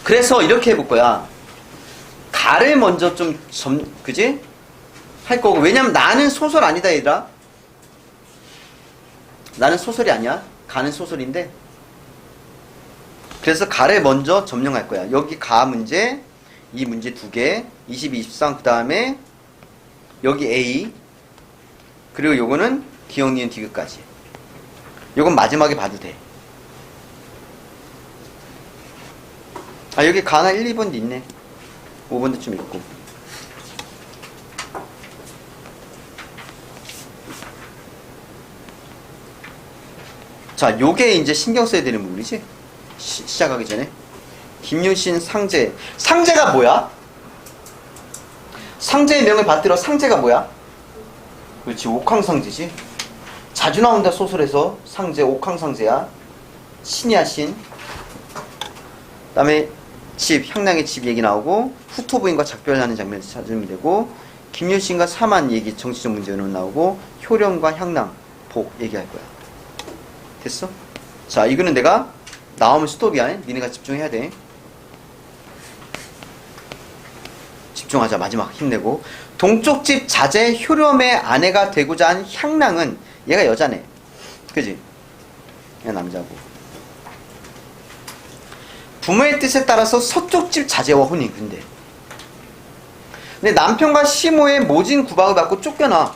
그래서 이렇게 해볼 거야. 가를 먼저 좀 그지? 할 거고. 왜냐면 나는 소설 아니다 얘들아. 나는 소설이 아니야. 가는 소설인데. 그래서 가를 먼저 점령할 거야. 여기 가 문제, 이 문제 2개, 22, 23, 그 다음에 여기 A, 그리고 요거는 기억, 니은, 디귿까지. 요건 마지막에 봐도 돼. 아, 여기 가나 1, 2번도 있네. 5번도 좀 있고. 자, 요게 이제 신경 써야 되는 부분이지? 시작하기 전에. 김유신 상제. 상제가 뭐야? 상제의 명을 받들어. 상제가 뭐야? 그렇지, 옥황상제지. 자주 나온다 소설에서. 상제, 옥황상제야. 신이야, 신. 그 다음에 집, 향락의 집 얘기 나오고, 후토부인과 작별하는 장면에서 찾으면 되고, 김유신과 사만 얘기, 정치적 문제는 나오고, 효령과 향랑, 복 얘기할 거야. 됐어? 자, 이거는 내가 나오면 스톱이야. 니네가 집중해야 돼. 집중하자. 마지막 힘내고. 동쪽 집 자제 효렴의 아내가 되고자 한 향랑은 얘가 여자네. 그지? 얘가 남자고. 부모의 뜻에 따라서 서쪽 집 자제와 혼인. 근데 남편과 시모의 모진 구박을 받고 쫓겨나.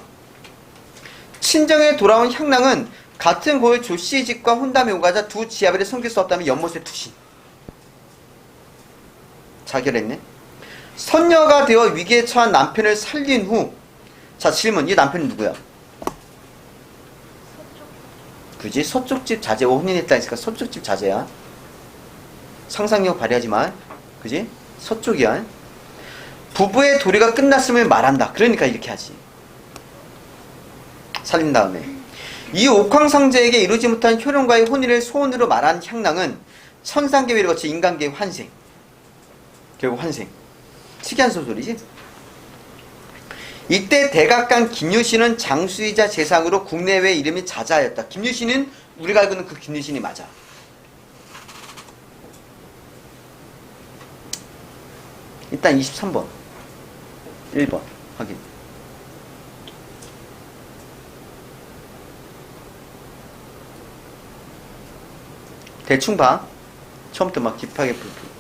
친정에 돌아온 향랑은 같은 고을 조씨의 집과 혼담에 오가자 두 지아벨을 섬길 수 없다면 연못에 투신. 자결했네. 선녀가 되어 위기에 처한 남편을 살린 후, 자, 질문. 이 남편이 누구야? 그지? 서쪽 집 자제와 혼인했다 했으니까 서쪽 집 자제야. 상상력 발휘하지 마. 그지? 서쪽이야. 부부의 도리가 끝났음을 말한다. 그러니까 이렇게 하지. 살린 다음에. 이 옥황상제에게 이루지 못한 효령과의 혼인을 소원으로 말한 향랑은 천상계회를 거쳐 인간계의 환생. 결국 환생. 특이한 소설이지. 이때 대각간 김유신은 장수이자 재상으로 국내외 이름이 자자하였다. 김유신은 우리가 알고 있는 그 김유신이 맞아. 일단 23번 1번 확인. 대충 봐. 처음부터 막 깊하게 풀고.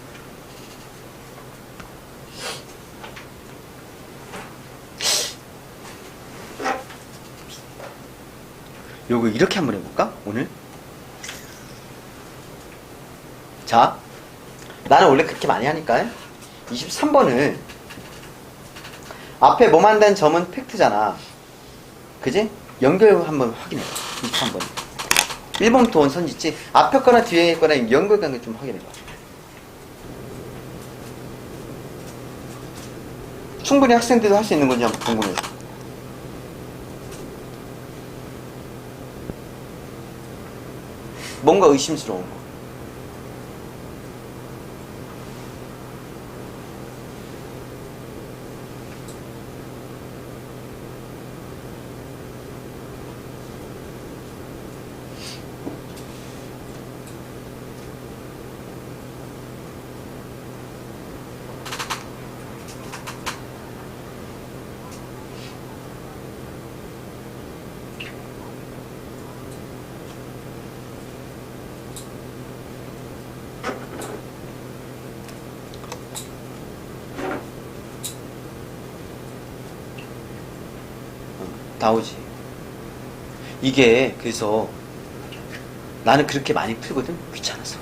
요거 이렇게 한번 해볼까? 오늘? 자, 나는 원래 그렇게 많이 하니까 23번을 앞에 뭐만 된 점은 팩트잖아. 그지? 연결 한번 확인해봐. 23번 1번부터 원 선짓지. 앞에 거나 뒤에 거나 연결관계 좀 확인해봐. 충분히 학생들도 할 수 있는 건지 한번 궁금해서. 뭔가 의심스러운 거. 나오지. 이게 그래서 나는 그렇게 많이 풀거든. 귀찮아서.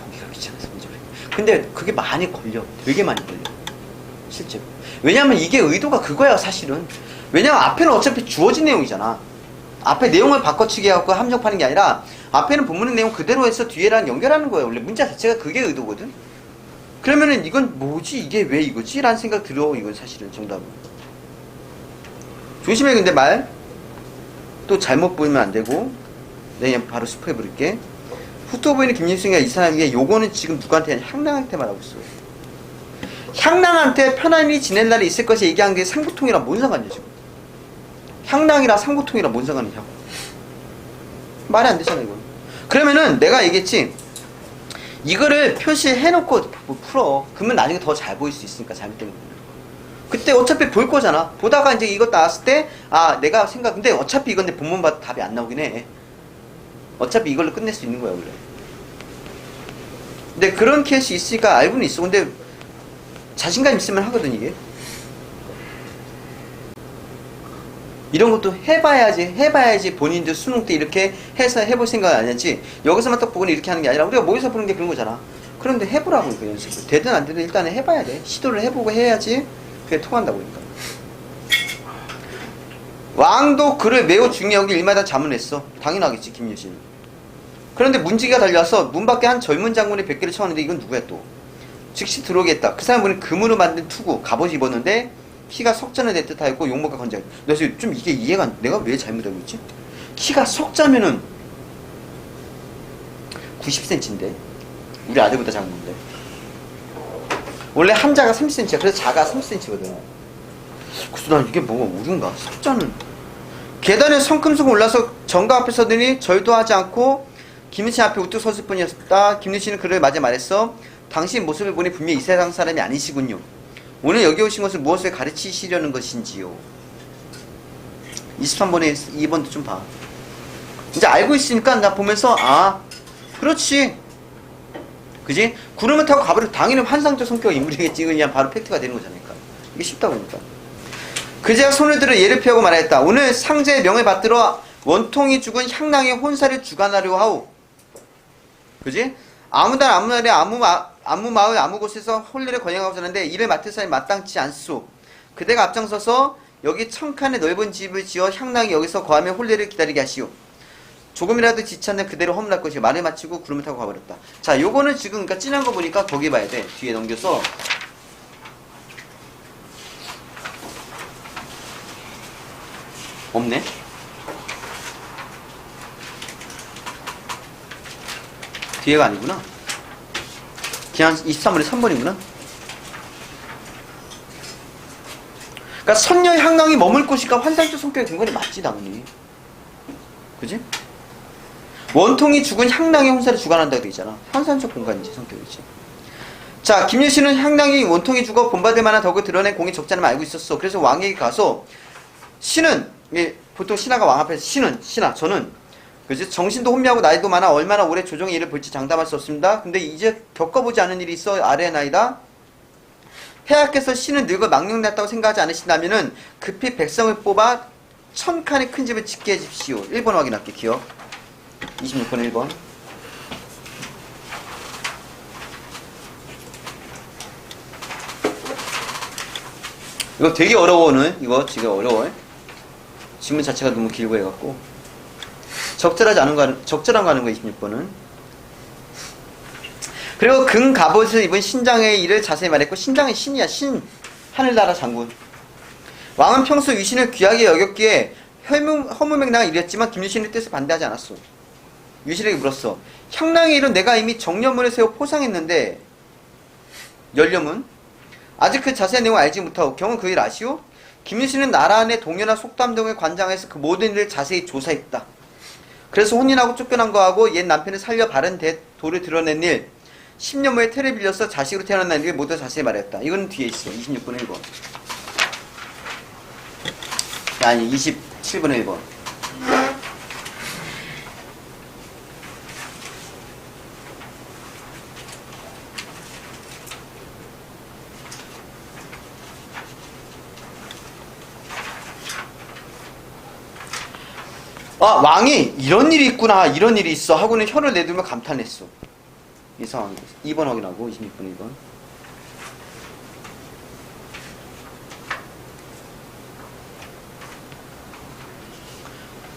보기가 귀찮아서 문제. 근데 그게 많이 걸려. 되게 많이 걸려. 실제로. 왜냐면 이게 의도가 그거야 사실은. 왜냐면 앞에는 어차피 주어진 내용이잖아. 앞에 내용을 바꿔치기 해갖고 함정파는 게 아니라 앞에는 본문의 내용 그대로 해서 뒤에랑 연결하는 거야. 원래 문자 자체가 그게 의도거든. 그러면은 이건 뭐지? 이게 왜 이거지? 라는 생각 들어. 이건 사실은 정답은. 조심해. 근데 말 또 잘못 보이면 안 되고. 내가 그냥 바로 스포해 버릴게. 후토부인의 김일승이가 이 사람에게 요거는 지금 누구한테 하냐? 향랑한테 말하고 있어. 향랑한테 편안히 지낼 날이 있을 것이 얘기한 게 상고통이랑 뭔 상관이야 지금. 향랑이랑 상고통이랑 뭔 상관이냐고. 말이 안 되잖아 이거. 그러면은 내가 얘기했지. 이거를 표시해놓고 풀어. 그러면 나중에 더 잘 보일 수 있으니까, 잘못된 거는. 그때 어차피 볼 거잖아. 보다가 이제 이것 나왔을 때, 아, 내가 근데 어차피 이건 내 본문 봐도 답이 안 나오긴 해. 어차피 이걸로 끝낼 수 있는 거야, 원래. 근데 그런 케이스 있으니까 알고는 있어. 근데 자신감 있으면 하거든, 이게. 이런 것도 해봐야지 본인도 수능 때 이렇게 해서 해볼 생각은 아니지. 여기서만 딱 보고는 이렇게 하는 게 아니라 우리가 모의고사 보는 게 그런 거잖아. 그런데 해보라고, 그 연습을. 되든 안 되든 일단은 해봐야 돼. 시도를 해보고 해야지 그게 통한다고 그러니까. 왕도 그를 매우 중요하게 일마다 자문했어. 당연하겠지, 김유신은. 그런데 문지기가 달려와서 문 밖에 한 젊은 장군의 뵙기를 청하는데 이건 누구야 또. 즉시 들어오겠다. 그 사람은 금으로 만든 투구, 갑옷 입었는데 키가 석자는 내 듯하였고 용모가 건장. 그래서 좀 이게 이해가 내가 왜 잘못하고 있지? 키가 석자면은 90cm인데 우리 아들보다 작은데 원래 한자가 30cm야. 그래서 자가 30cm거든. 그래서 난 이게 뭐가 오류인가? 석자는 계단에 성큼성큼 올라서 정가 앞에 서더니 절도 하지 않고 김유신 앞에 우뚝 섰을 뿐이었다. 김유신은 그를 맞아 말했어. 당신 모습을 보니 분명히 이 세상 사람이 아니시군요. 오늘 여기 오신 것을 무엇을 가르치시려는 것인지요. 23번에 2번도 좀 봐. 이제 알고 있으니까 나 보면서 아 그렇지 그지? 구름을 타고 가버려. 당연히 환상적 성격의 인물이겠지. 그냥 바로 팩트가 되는 거잖아요. 이게 쉽다 보니까. 그제야 손을 들어 예를 피하고 말하였다. 오늘 상제의 명을 받들어 원통이 죽은 향랑의 혼사를 주관하려 하오. 그지? 아무 날 아무 날에 아무 마을 아무 곳에서 혼례를 권양하고자 하는데 이를 맡을 사람이 마땅치 않소. 그대가 앞장서서 여기 청칸의 넓은 집을 지어 향랑이 여기서 거하며 혼례를 기다리게 하시오. 조금이라도 지쳤는 그대로 허물날 것이고 말을 마치고 구름을 타고 가버렸다. 자, 요거는 지금 그러니까 진한 거 보니까 거기 봐야 돼. 뒤에 넘겨서 없네. 뒤에가 아니구나. 그냥 23번에 3번이구나. 그러니까 선녀의 향랑이 머물 곳이니까 환상적 성격의 근거리 맞지 당연히. 그지? 원통이 죽은 향랑의 혼사를 주관한다고 되어 있잖아. 환상적 공간이지 성격이지. 자, 김유신은 향랑이 원통이 죽어 본받을 만한 덕을 드러낸 공이 적지 않음을 알고 있었어. 그래서 왕에게 가서 신은 보통 신하가 왕 앞에서 신하 저는 그지? 정신도 혼미하고 나이도 많아 얼마나 오래 조정의 일을 볼지 장담할 수 없습니다. 근데 이제 겪어보지 않은 일이 있어 아뢰나이다. 폐하께서 신은 늙어 망령났다고 생각하지 않으신다면은 급히 백성을 뽑아 1000칸의 큰 집을 짓게 해주십시오. 1번 확인할게. 기억 26번 1번. 이거 되게 어려워는 이거 지금 어려워. 질문 자체가 너무 길고 해갖고 적절한 거 하는 거 26번은. 그리고 금 갑옷을 입은 신장의 일을 자세히 말했고 신장은 신이야. 신 하늘나라 장군. 왕은 평소 유신을 귀하게 여겼기에 허무맹랑한 일이었지만 김유신의 뜻을 반대하지 않았어. 유신에게 물었어. 향랑의 일은 내가 이미 정년문을 세워 포상했는데 연렴은? 아직 그 자세한 내용을 알지 못하고 경은 그 일 아시오? 김유신은 나라 안의 동요나 속담 등을 관장해서 그 모든 일을 자세히 조사했다. 그래서 혼인하고 쫓겨난 거하고 옛 남편을 살려 바른 도를 드러낸 일 10년 후에 태를 빌려서 자식으로 태어난 일 모두 자세히 말했다. 이건 뒤에 있어. 26번 1번. 아니 27번 1번. 아, 왕이 이런 일이 있구나, 이런 일이 있어 하고는 혀를 내두며 감탄했어. 이 상황에서 2번 확인하고 26번 1번.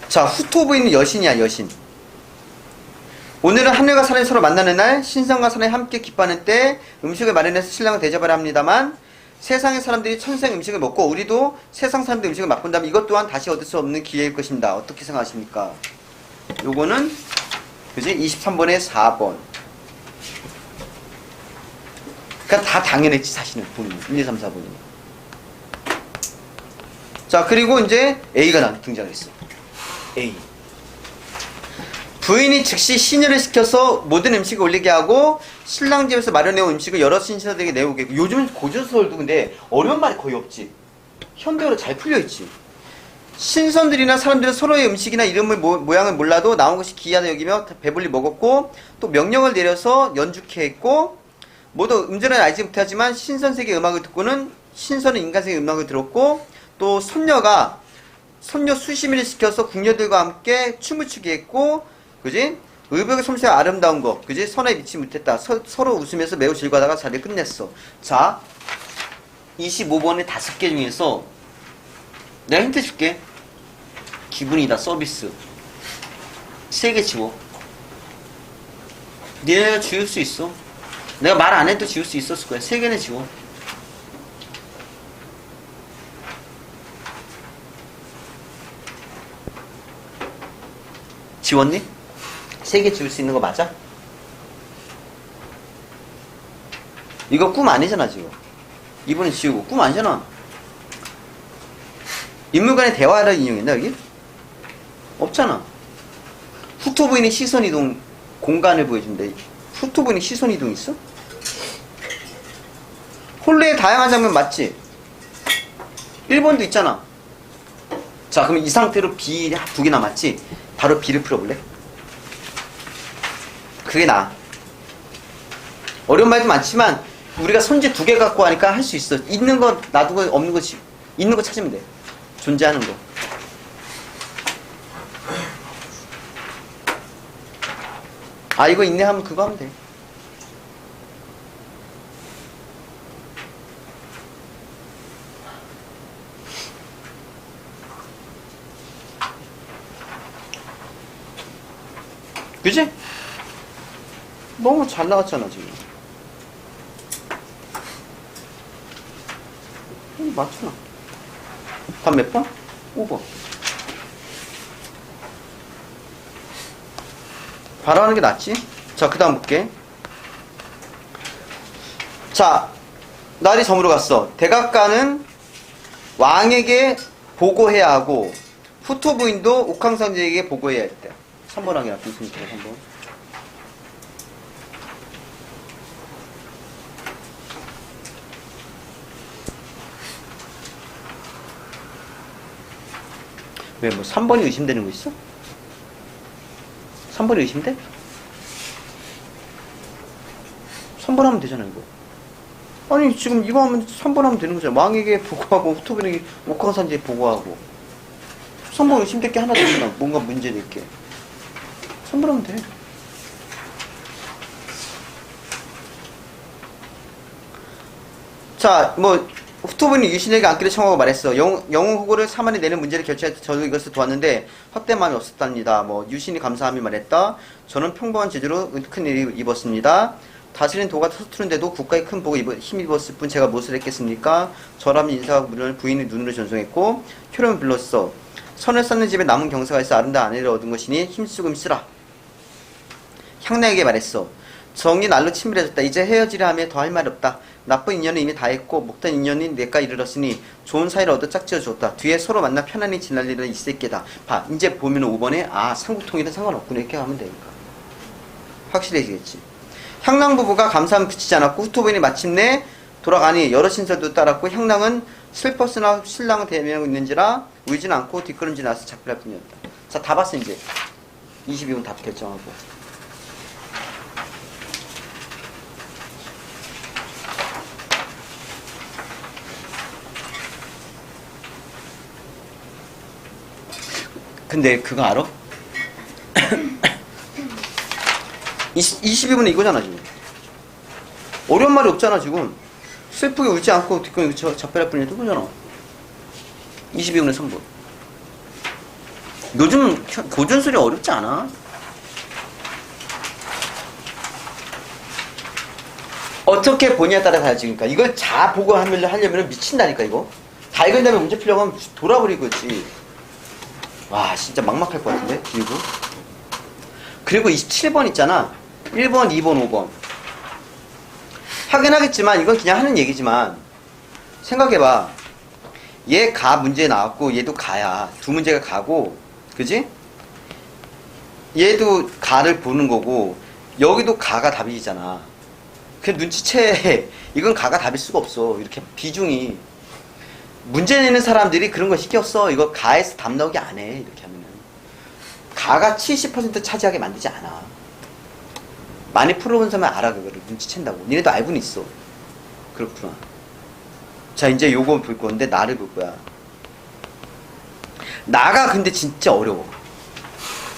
자, 후토부인은 여신이야. 여신. 오늘은 하늘과 사람이 서로 만나는 날, 신성과 사람이 함께 기뻐하는 때 음식을 마련해서 신랑을 대접하려 합니다만 세상의 사람들이 천생 음식을 먹고 우리도 세상 사람들 음식을 맛본다면 이것 또한 다시 얻을 수 없는 기회일 것입니다. 어떻게 생각하십니까? 요거는 그지? 23번에 4번. 그러니까 다 당연했지 사실은 본인은. 1, 2, 3, 4번이. 자, 그리고 이제 A가 등장했어. A. 부인이 즉시 신여를 시켜서 모든 음식을 올리게 하고 신랑 집에서 마련해온 음식을 여러 신사들에게 내오게 하고. 요즘 고전소설도 근데 어려운 말이 거의 없지. 현대어로 잘 풀려있지. 신선들이나 사람들은 서로의 음식이나 이름을 모양을 몰라도 나온 것이 귀하다 여기며 배불리 먹었고 또 명령을 내려서 연주케 했고 모두 음절은 알지 못하지만 신선세계의 음악을 듣고는 신선은 인간세계의 음악을 들었고 또 손녀 수시미를 시켜서 궁녀들과 함께 춤을 추게 했고 그지? 의복의 솜씨가 아름다운 것 그지? 선에 미치 못했다. 서로 웃으면서 매우 즐거워하다가 자리를 끝냈어. 자 25번의 5개 중에서 내가 힌트 줄게. 기분이다. 서비스 3개 지워. 니네가 지울 수 있어. 내가 말 안 해도 지울 수 있었을 거야. 3개는 지워. 지웠니? 3개 지울 수 있는 거 맞아? 이거 꿈 아니잖아 지금. 이번엔 지우고 꿈 아니잖아. 인물 간의 대화를 인용했나 여기? 없잖아. 후토부인의 시선이동 공간을 보여준대. 후토부인의 시선이동 있어? 홀레의 다양한 장면 맞지? 1번도 있잖아. 자 그럼 이 상태로 B 2개 남았지? 바로 B를 풀어볼래? 그게 나아. 어려운 말도 많지만 우리가 손재 2개 갖고 하니까 할 수 있어. 있는 거 놔두고 없는 거 있는 거 찾으면 돼. 존재하는 거. 아 이거 있네 하면 그거 하면 돼. 그지? 너무 잘 나갔잖아 지금. 맞잖아. 답 몇 번? 5번. 바로 하는 게 낫지? 자, 그 다음 볼게. 자, 날이 저물어 갔어. 대각가는 왕에게 보고해야 하고, 후토부인도 옥황상제에게 보고해야 했대. 3번 하기나, 무슨 3번. 왜, 뭐, 3번이 의심되는 거 있어? 3번이 의심돼? 3번 하면 되잖아, 이거. 아니, 지금 이거 하면 3번 하면 되는 거잖아. 왕에게 보고하고, 후토부인에게 옥황상제에 보고하고. 3번 의심될 게 하나도 없잖아. 뭔가 문제될 게. 3번 하면 돼. 자, 뭐, 후토부인이 유신에게 안기를 청하고 말했어. 영웅호구를 사만이 내는 문제를 결정할 때 저도 이것을 도왔는데 헛된 마음이 없었답니다. 뭐 유신이 감사함이 말했다. 저는 평범한 재주로 큰 일을 입었습니다. 다스린 도가 서투른데도 국가에 큰 복을 힘입었을 뿐 제가 무엇을 했겠습니까? 저라면 인사하고 무료를 부인의 눈으로 전송했고 효령을 불렀어. 선을 쌓는 집에 남은 경사가 있어 아름다운 아내를 얻은 것이니 힘쓰고 힘쓰라. 향나에게 말했어. 정이 날로 친밀해졌다. 이제 헤어지려 하며 더 할 말 없다. 나쁜 인연은 이미 다 했고 목단 인연이 내가 이르렀으니 좋은 사이를 얻어 짝지어 주었다. 뒤에 서로 만나 편안히 지낼 일은 있을 게다. 봐, 이제 보면 5번에 아 삼국통일은 상관없구나 이렇게 하면 되니까 확실해지겠지. 향랑 부부가 감사함을 그치지 않았고 후토부인이 마침내 돌아가니 여러 신설도 따랐고 향랑은 슬펐으나 신랑은 대면하고 있는지라 울지는 않고 뒷걸음질 나서 작별할 뿐이었다. 자, 다 봤어 이제. 22번 답 결정하고. 근데 그거 알아? 22번은 이거잖아 지금. 어려운 말이 없잖아 지금. 슬프게 울지 않고 뒷걸음 작별할 뿐이야 그거잖아. 22번의 3번. 요즘 고전술이 어렵지 않아. 어떻게 보냐에 따라 다르지. 그러니까 이걸 자 보고 하려면 미친다니까 이거. 다 읽은 다음에 문제 풀려고 하면 돌아버리겠지. 와 진짜 막막할 것 같은데. 그리고 27번 있잖아. 1번 2번 5번 하긴 하겠지만 이건 그냥 하는 얘기지만 생각해봐. 얘 가 문제 나왔고 얘도 가야. 두 문제가 가고 그지? 얘도 가를 보는 거고 여기도 가가 답이잖아. 그냥 눈치채. 이건 가가 답일 수가 없어. 이렇게 비중이. 문제 내는 사람들이 그런 거 신경 써. 이거 가에서 답 나오게 안 해. 이렇게 하면은. 가가 70% 차지하게 만들지 않아. 많이 풀어본 사람은 알아. 그거를 눈치챈다고. 니네도 알고는 있어. 그렇구나. 자, 이제 요거 볼 건데 나를 볼 거야. 나가 근데 진짜 어려워.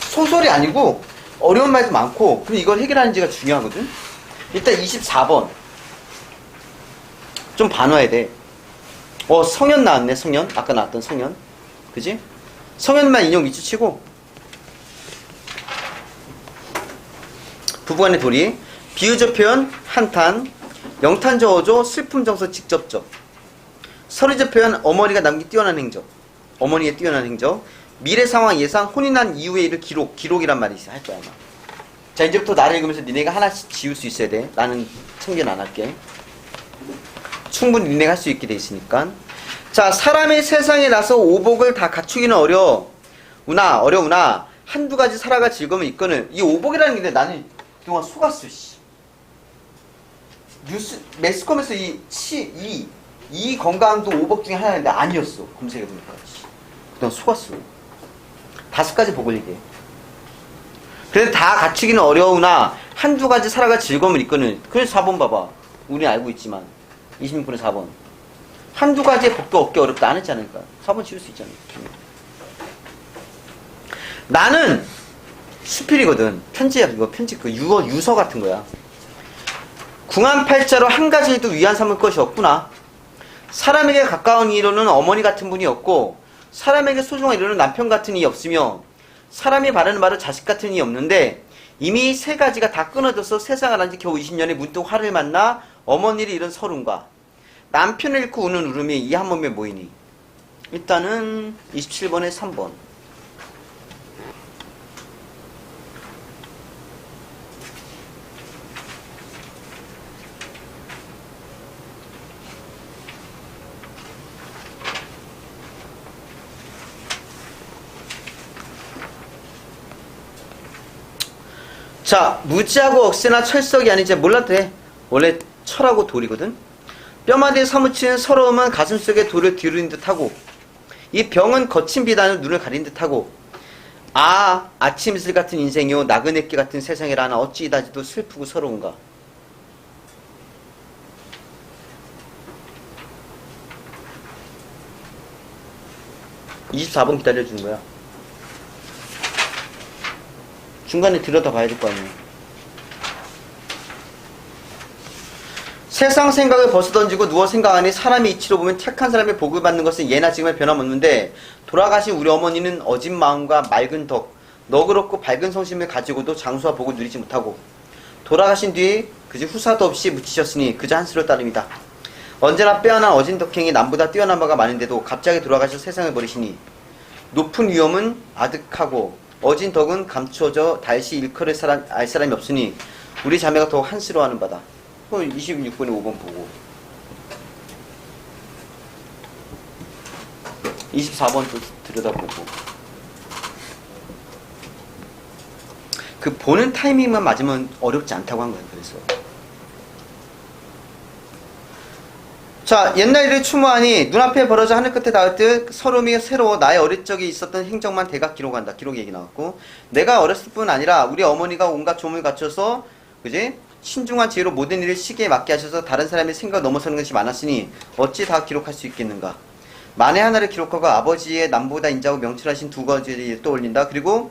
소설이 아니고 어려운 말도 많고, 그럼 이걸 해결하는지가 중요하거든. 일단 24번 좀 반화해야 돼. 성현 나왔네. 성현. 아까 나왔던 성현. 그지? 성현만 인용 위치 치고. 부부간의 도리. 비유적 표현 한탄, 영탄저어조, 슬픔정서 직접적. 서류적 표현 어머니가 남긴 뛰어난 행적. 어머니의 뛰어난 행적. 미래 상황 예상, 혼인한 이후의 일을 기록이란 말이 할 거야 아마. 자, 이제부터 나를 읽으면서 니네가 하나씩 지울 수 있어야 돼. 나는 참견 안 할게. 충분히 니네가 할 수 있게 돼 있으니까. 자, 사람이 세상에 나서 오복을 다 갖추기는 어려우나 한두 가지 살아갈 즐거움을 이끄는 이 오복이라는 게 나는 그동안 속았어. 씨. 매스컴에서 이 건강도 오복 중에 하나인데 아니었어. 검색해보니까. 그동안 속았어. 5가지 복을 얘기해. 그래서 다 갖추기는 어려우나 한두 가지 살아갈 즐거움을 이끄는. 그래서 4번 봐봐. 우리 알고 있지만 26분의 4번. 한두 가지의 복도 얻기 어렵다 안 했지 않을까? 4번 지울 수 있잖아. 나는 수필이거든. 편지야. 이거 편지 유서 같은 거야. 궁한팔자로 한 가지에도 위안 삼을 것이 없구나. 사람에게 가까운 이로는 어머니 같은 분이 없고, 사람에게 소중한 이로는 남편 같은 이가 없으며, 사람이 바라는 바로 자식 같은 이 없는데, 이미 3가지가 다 끊어져서 세상을 한 지 겨우 20년에 문득 화를 만나 어머니를 잃은 서름과 남편을 잃고 우는 울음이 이 한 몸에 모이니. 일단은 27번에 3번. 자, 무지하고 억세나 철석이 아니지. 몰라도 돼. 원래 철하고 돌이거든. 뼈마디에 사무치는 서러움은 가슴속에 돌을 뒤로인 듯하고, 이 병은 거친 비단으로 눈을 가린 듯하고, 아침 이슬 같은 인생이요 나그네길 같은 세상이라나 어찌 이다지도 슬프고 서러운가. (24번) 기다려주는 거야. 중간에 들여다봐야 될 거 아니야. 세상 생각을 벗어던지고 누워 생각하니 사람의 이치로 보면 착한 사람의 복을 받는 것은 예나 지금의 변함없는데, 돌아가신 우리 어머니는 어진 마음과 맑은 덕, 너그럽고 밝은 성심을 가지고도 장수와 복을 누리지 못하고 돌아가신 뒤 그저 후사도 없이 묻히셨으니 그저 한수로 따름이다. 언제나 빼어난 어진 덕행이 남보다 뛰어난 바가 많은데도 갑자기 돌아가셔 세상을 버리시니 높은 위험은 아득하고 어진 덕은 감추어져 달시 일컬을 알 사람이 없으니 우리 자매가 더욱 한스러워하는 바다. 26번에 5번 보고 24번 또 들여다보고. 그 보는 타이밍만 맞으면 어렵지 않다고 한 거예요. 그래서 자, 옛날 일을 추모하니 눈앞에 벌어져 하늘 끝에 닿을 듯 서름이 새로워 나의 어릴 적에 있었던 행적만 대각 기록한다. 기록 얘기 나왔고, 내가 어렸을 뿐 아니라 우리 어머니가 온갖 조문을 갖춰서 그지? 신중한 지혜로 모든 일을 시기에 맞게 하셔서 다른 사람의 생각을 넘어서는 것이 많았으니 어찌 다 기록할 수 있겠는가. 만에 하나를 기록하고 아버지의 남보다 인자하고 명철하신 2가지를 떠올린다. 그리고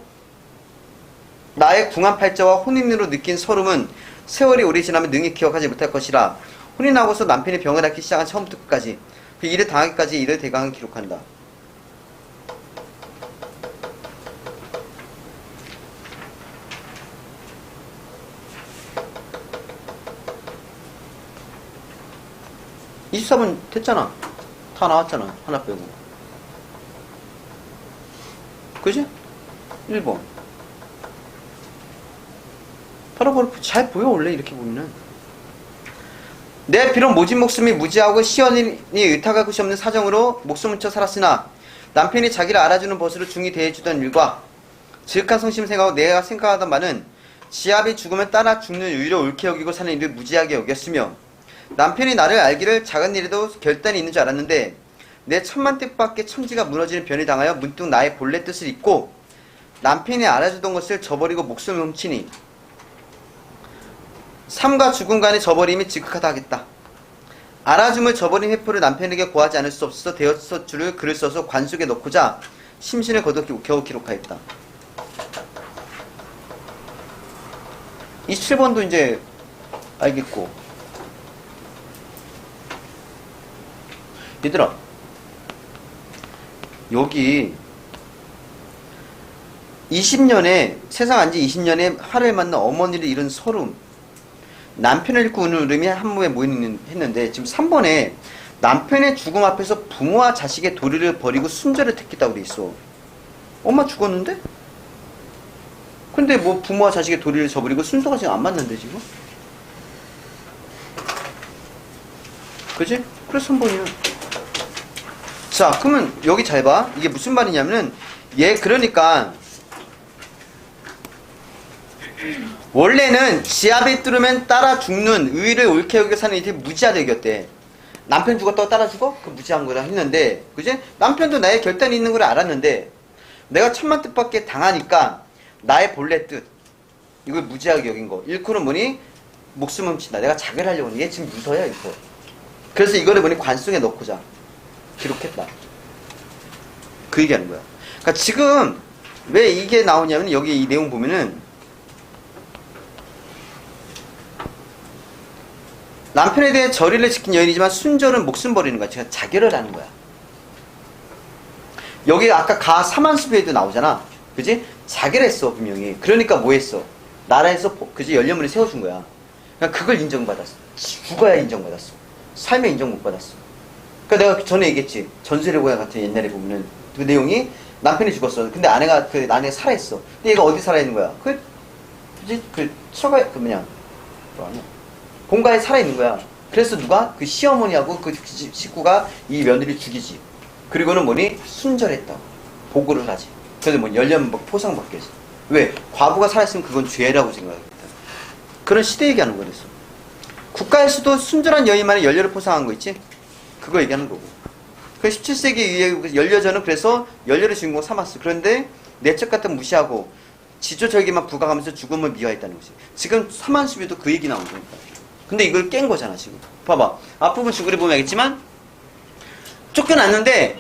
나의 궁한팔자와 혼인으로 느낀 서름은 세월이 오래 지나면 능히 기억하지 못할 것이라. 혼인하고서 남편이 병을 앓기 시작한 처음부터 끝까지 그 일을 당하기까지 일을 대강을 기록한다. (24번) 됐잖아. 다 나왔잖아. 하나 빼고. 그지? 1번. 바로 잘 보여. 원래 이렇게 보면은. 내 비록 모진 목숨이 무지하고 시연이 의탁할 것이 없는 사정으로 목숨을 쳐 살았으나 남편이 자기를 알아주는 벗으로 중히 대해주던 일과 지극한 성심을 생각하고 내가 생각하던 바는 지압이 죽으면 따라 죽는 의를 옳게 여기고 사는 일을 무지하게 여겼으며 남편이 나를 알기를 작은 일에도 결단이 있는 줄 알았는데 내 천만 뜻밖의 천지가 무너지는 변을 당하여 문득 나의 본래 뜻을 잊고 남편이 알아주던 것을 저버리고 목숨을 훔치니 삶과 죽음 간의 저버림이 지극하다 하겠다. 알아줌을 저버린 회포를 남편에게 고하지 않을 수 없어서 대여섯 줄을 글을 써서 관 속에 넣고자 심신을 거둬 겨우 기록하였다. 27번도 이제 알겠고. 얘들아, 여기 20년에 세상 안지 20년에 하루에 만난 어머니를 잃은 서름, 남편을 잃고 우는 울음이 한 몸에 모이는 했는데 지금 3번에 남편의 죽음 앞에서 부모와 자식의 도리를 버리고 순절을 택했다고 돼 있어. 엄마 죽었는데? 근데 뭐 부모와 자식의 도리를 저버리고 순서가 지금 안 맞는데 지금? 그지? 그래서 3번이야. 자, 그러면 여기 잘 봐. 이게 무슨 말이냐면은 얘 그러니까 원래는 지압에 뚫으면 따라 죽는 의를 옳게 여기고 사는 일이 무지하다 이겼대. 남편 죽었다고 따라 죽어? 그 무지한 거라 했는데, 그지? 남편도 나의 결단이 있는 걸 알았는데 내가 천만 뜻밖에 당하니까 나의 본래 뜻 이걸 무지하게 여긴 거. 일코는 뭐니? 목숨 훔친다. 내가 자결하려고 하는 얘 지금 유서야 이거. 그래서 이거를 뭐니? 관 속에 넣고자 기록했다. 그 얘기하는 거야. 그러니까 지금 왜 이게 나오냐면 여기 이 내용 보면은 남편에 대해 절의를 지킨 여인이지만 순절은 목숨 버리는 거야. 제가 자결을 하는 거야. 여기 아까 가 사만수배에도 나오잖아. 그지? 자결했어 분명히. 그러니까 뭐 했어? 나라에서 그지? 연료문을 세워준 거야. 그러니까 그걸 인정받았어. 죽어야 인정받았어. 삶에 인정 못 받았어. 그러니까 내가 전에 얘기했지. 전설의 고향 같은 옛날에 보면은 그 내용이 남편이 죽었어. 근데 아내가 살아있어. 근데 얘가 어디 살아있는 거야? 본가에 살아있는 거야. 그래서 누가? 그 시어머니하고 그 식구가 이 며느리 죽이지. 그리고는 뭐니? 순절했다. 보고를 하지. 그래서 뭐 연령 포상 받겠지. 왜? 과부가 살아있으면 그건 죄라고 생각하겠다. 그런 시대 얘기하는 거랬어. 국가에서도 순절한 여인만의 연료를 포상한 거 있지? 그거 얘기하는 거고. 그 17세기 이후에 연료전은 그래서 연료를 주인공 삼았어. 그런데 내적 같은 무시하고 지조절기만 부각하면서 죽음을 미화했다는 거지. 지금 사만수비도 그 얘기 나온 거니까. 근데 이걸 깬 거잖아 지금. 봐봐. 앞부분 줄거리 보면 알겠지만 쫓겨났는데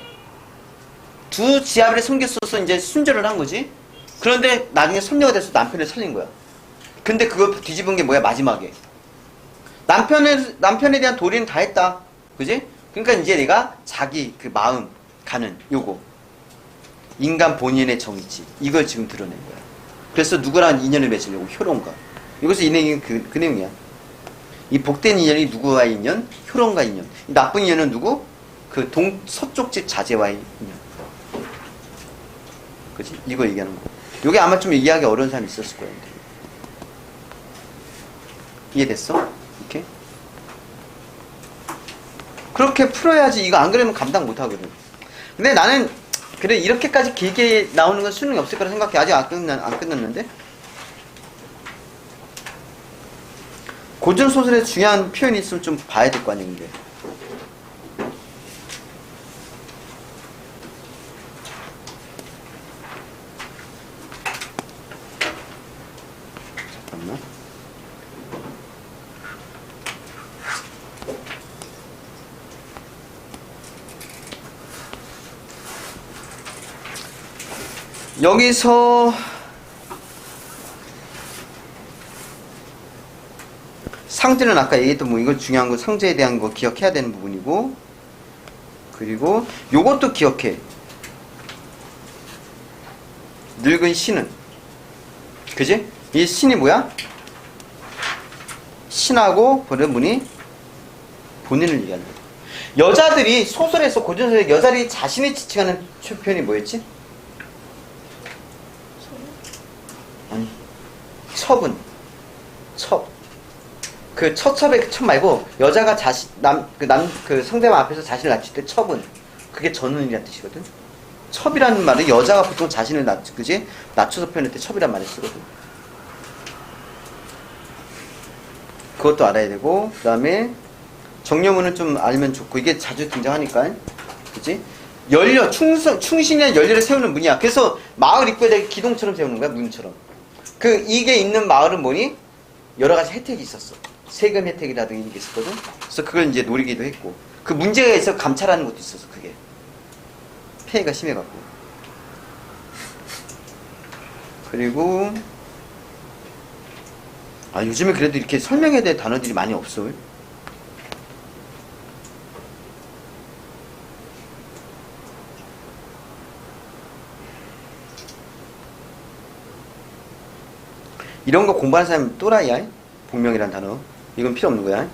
두 지아벨에 섬겼어서 이제 순절을 한 거지. 그런데 나중에 손녀가 돼서 남편을 살린 거야. 근데 그걸 뒤집은 게 뭐야? 마지막에 남편에 대한 도리는 다 했다. 그지? 그러니까 이제 내가 자기 그 마음 가는 요거 인간 본인의 정의치 이걸 지금 드러낸 거야. 그래서 누구랑 인연을 맺으려고 효론과. 이것이 이 내용이 그 내용이야. 이 복된 인연이 누구와의 인연? 효론과 인연. 이 나쁜 인연은 누구? 그 서쪽 집 자제와의 인연. 그치? 이거 얘기하는 거. 요게 아마 좀 이해하기 어려운 사람이 있었을 거야. 이해됐어? 이렇게? 그렇게 풀어야지. 이거 안 그러면 감당 못 하거든. 근데 나는 그래 이렇게까지 길게 나오는 건 수능이 없을 거라 생각해. 아직 안 끝났는데. 고전 소설에 중요한 표현이 있으면 좀 봐야 될 거 아니야, 근데. 잠깐만. 여기서 상제는 아까 얘기했던 뭐 이건 중요한 거 상제에 대한 거 기억해야 되는 부분이고 그리고 요것도 기억해. 늙은 신은 그지? 이 신이 뭐야? 신하고 보는 분이 본인을 얘기하는 거야. 여자들이 소설에서 고전소설에 여자들이 자신을 지칭하는 표현이 뭐였지? 아니 첩은 첩. 그 처첩의 첩 말고 여자가 그 상대방 앞에서 자신을 낮출 때 첩은 그게 전운이라는 뜻이거든. 첩이라는 말은 여자가 보통 자신을 그지? 낮춰서 표현할 때 첩이란 말을 쓰거든. 그것도 알아야 되고, 그 다음에 정려문은 좀 알면 좋고, 이게 자주 등장하니까, 그지? 충신이나 연료를 세우는 문이야. 그래서 마을 입구에다 기둥처럼 세우는 거야, 문처럼. 이게 있는 마을은 뭐니? 여러 가지 혜택이 있었어. 세금 혜택이라든지 이게 있었거든. 그래서 그걸 이제 노리기도 했고. 그 문제가 있어 감찰하는 것도 있었어, 그게. 폐해가 심해갖고. 그리고, 요즘에 그래도 이렇게 설명해야 될 단어들이 많이 없어. 이런 거 공부하는 사람은 또라이야. 복명이란 단어. 이건 필요 없는 거야.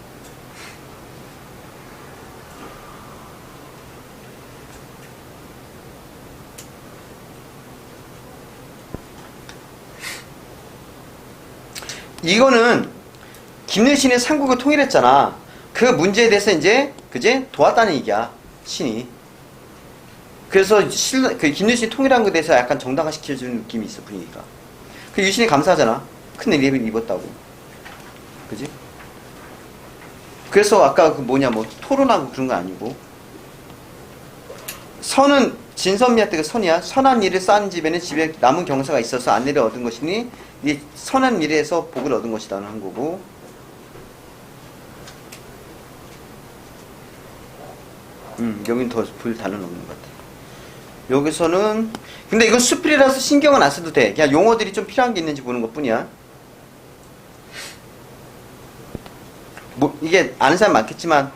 이거는 김일신이 삼국을 통일했잖아. 그 문제에 대해서 이제 그제 도왔다는 얘기야. 신이. 그래서 김일신이 통일한 것에 대해서 약간 정당화 시켜주는 느낌이 있어, 분위기가. 그 유신이 감사하잖아. 큰 일을 입었다고. 그지? 그래서 아까 토론하고 그런 거 아니고. 선은 진선미할 때가 선이야. 선한 일을 쌓은 집에는 집에 남은 경사가 있어서 안내를 얻은 것이니 이 선한 일에서 복을 얻은 것이다 하는 거고. 여긴 더 볼 단어는 없는 것 같아. 여기서는 근데 이건 수필이라서 신경은 안 써도 돼. 그냥 용어들이 좀 필요한 게 있는지 보는 것 뿐이야. 이게 아는 사람 많겠지만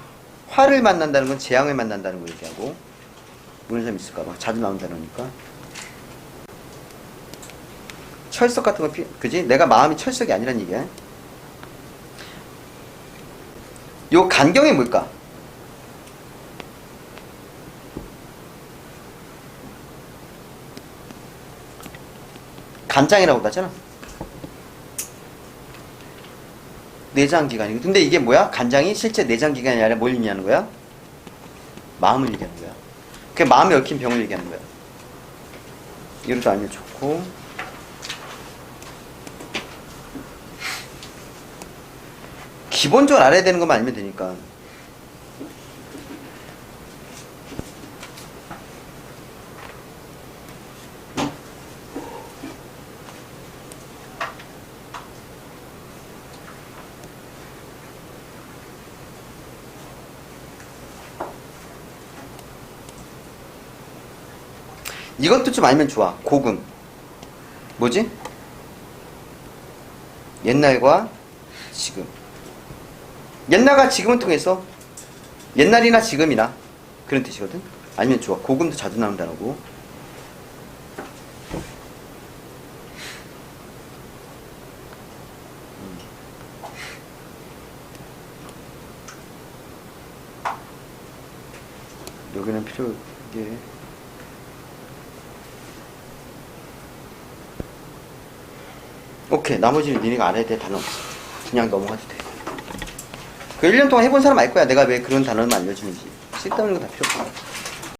화를 만난다는 건 재앙을 만난다는 걸 얘기하고, 모르는 사람 있을까봐 자주 나온 단어니까. 철석 같은 거 그지? 내가 마음이 철석이 아니란 얘기야. 요 간경이 뭘까? 간장이라고 하잖아. 내장기관이고. 근데 이게 뭐야? 간장이 실제 내장기관이 아니라 뭘 의미하는 거야? 마음을 얘기하는 거야. 그 마음에 얽힌 병을 얘기하는 거야. 이것도 알면 좋고. 기본적으로 알아야 되는 것만 알면 되니까. 이것도 좀 알면 좋아. 고금. 뭐지? 옛날과 지금. 옛날과 지금을 통해서 옛날이나 지금이나 그런 뜻이거든. 알면 좋아. 고금도 자주 나오는 단어고. 여기는 필요하게. 오케이. 나머지는 니네가 알아야 될 단어 없어. 그냥 넘어가도 돼. 그 1년 동안 해본 사람 알 거야. 내가 왜 그런 단어만 알려주는지. 쓸데없는 거 다 필요 없어.